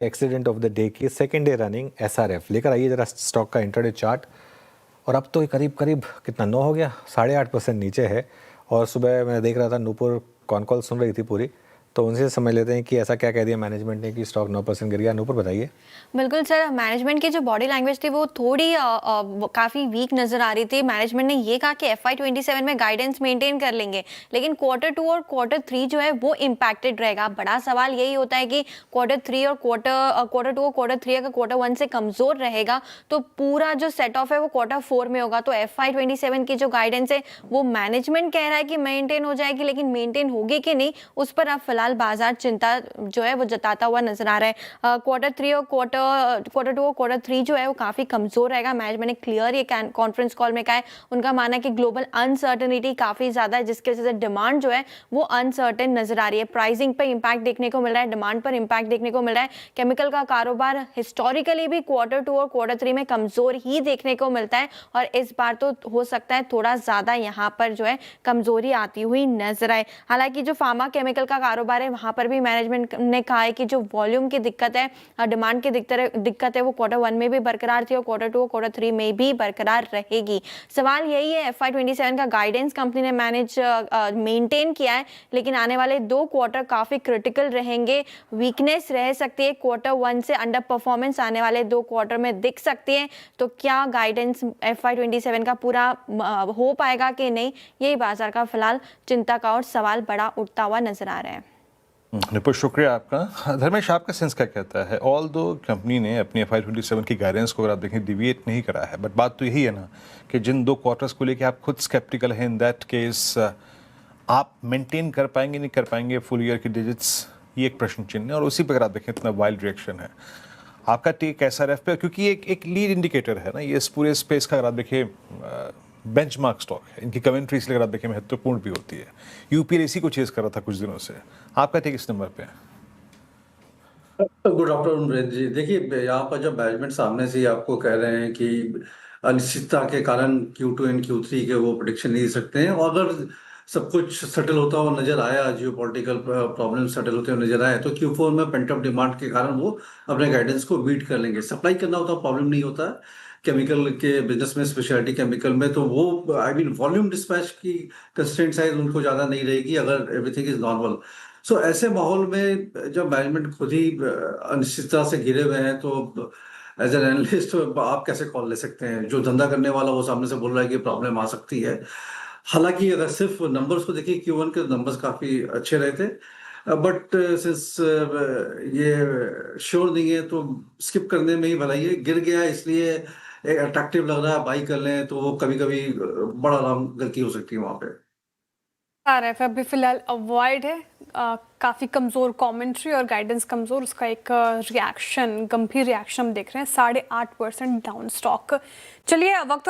Accident of the day की second day running SRF लेकर आइए जरा स्टॉक का इंट्राडे चार्ट। और अब तो करीब करीब कितना 9 हो गया, 8.5% नीचे है। और सुबह मैं देख रहा था नूपुर कॉन कॉल सुन रही थी पूरी, तो उनसे समझ लेते हैं कि ऐसा क्या कह दिया मैनेजमेंट ने कि स्टॉक 9% गिर गया। नूपुर बताइए। बिल्कुल सर, मैनेजमेंट की जो बॉडी लैंग्वेज थी वो थोड़ी काफ़ी वीक नज़र आ रही थी। मैनेजमेंट ने ये कहा कि FY27 में गाइडेंस मेंटेन कर लेंगे, लेकिन Q2 और Q3 जो है वो इम्पैक्टेड रहेगा। बड़ा सवाल यही होता है कि Q3 और Q2 और Q3 अगर Q1 से कमज़ोर रहेगा तो पूरा जो सेट ऑफ है वो Q4 में होगा। तो FY27 की जो गाइडेंस है वो मैनेजमेंट कह रहा है कि मेंटेन हो जाएगी, लेकिन मेंटेन होगी कि नहीं उस पर अब फिलहाल बाजार चिंता जो है वो जताता हुआ नजर आ रहा है। Q3 और Q2 और Q3 जो है वो काफ़ी कमज़ोर रहेगा। मैनेजमेंट ने क्लियर ये कॉन्फ्रेंस कॉल में कहा है। उनका मानना है कि ग्लोबल अनसर्टेनिटी काफ़ी ज़्यादा है, जिसकी वजह से डिमांड जो है वो अनसर्टेन नज़र आ रही है। प्राइसिंग पर इम्पैक्ट देखने को मिल रहा है, डिमांड पर इम्पैक्ट देखने को मिल रहा है। केमिकल का कारोबार हिस्टोरिकली भी Q2 और Q3 में कमज़ोर ही देखने को मिलता है, और इस बार तो हो सकता है थोड़ा ज़्यादा यहाँ पर जो है कमज़ोरी आती हुई नजर आए। हालांकि जो फार्मा केमिकल का कारोबार है वहाँ पर भी मैनेजमेंट ने कहा है कि जो वॉल्यूम की दिक्कत है, डिमांड की दिक्कत है वो Q1 में भी बरकरार थी और Q2 और Q3 में भी बरकरार रहेगी। सवाल यही है, FY27 का गाइडेंस कंपनी ने मेंटेन किया है, लेकिन आने वाले 2 क्वार्टर काफ़ी क्रिटिकल रहेंगे। वीकनेस रह सकती है, Q1 से अंडर परफॉर्मेंस आने वाले 2 क्वार्टर में दिख सकती है। तो क्या गाइडेंस FY27 का पूरा हो पाएगा कि नहीं, यही बाजार का फिलहाल चिंता का और सवाल बड़ा उठता हुआ नजर आ रहा है। निपुण, शुक्रिया आपका। धर्मेश, आपका सेंस क्या कहता है? ऑल दो कंपनी ने अपनी FY27 की गाइडेंस को अगर आप देखें डिविएट नहीं करा है, बट बात तो यही है ना कि जिन 2 क्वार्टर्स को लेके आप खुद स्केप्टिकल हैं, इन दैट केस आप मेंटेन कर पाएंगे नहीं कर पाएंगे फुल ईयर की डिजिट्स, ये एक प्रश्न चिन्ह है। और उसी पर अगर आप देखें इतना वाइल्ड रिएक्शन है, आपका टेक SRF पे, क्योंकि एक लीड इंडिकेटर है ना ये इस पूरे स्पेस का। अगर आप देखें बेंचमार्क स्टॉक है, इनकी कमेंट्री इसलिए अगर आप देखें महत्वपूर्ण भी होती है। यूपीएल इसी को चेस कर रहा था कुछ दिनों से। आपका टेक इस नंबर पे है? Good afternoon Virendra ji. देखिए, यहाँ पर जब मैनेजमेंट सामने से ही आपको कह रहे हैं कि अनिश्चितता के कारण Q2 एंड Q3 के वो प्रोडिक्शन नहीं दे सकते हैं, और अगर सब कुछ सेटल होता हुआ नजर आया, जियो पॉलिटिकल प्रॉब्लम सेटल होते हुए नजर आए, तो Q4 में पेंटअप डिमांड के कारण वो अपने गाइडेंस को बीट कर लेंगे। सप्लाई करना होता प्रॉब्लम नहीं होता है केमिकल के बिजनेस में, स्पेशलिटी केमिकल में। तो वो आई मीन वॉल्यूम डिस्पैच की कंस्ट्रेंट साइज उनको ज़्यादा नहीं रहेगी अगर एवरीथिंग इज नॉर्मल। सो ऐसे माहौल में जब मैनेजमेंट खुद ही अनिश्चितता से घिरे हुए हैं, तो एज एन एनालिस्ट आप कैसे कॉल ले सकते हैं? जो धंधा करने वाला वो सामने से बोल रहा है कि प्रॉब्लम आ सकती है। हालांकि अगर सिर्फ नंबर्स को देखिए, Q1 के नंबर्स काफी अच्छे रहे थे, बट सिंस ये श्योर नहीं है तो स्किप करने में ही भलाई है। गिर गया इसलिए अट्रैक्टिव लग रहा है, बाई कर लें, तो वो कभी कभी बड़ा आराम गलती हो सकती है वहां पे। RF अभी फिलहाल अवॉइड है। काफ़ी कमज़ोर कमेंट्री और गाइडेंस कमज़ोर, उसका एक रिएक्शन, गंभीर रिएक्शन हम देख रहे हैं। 8.5% डाउन स्टॉक। चलिए, वक्त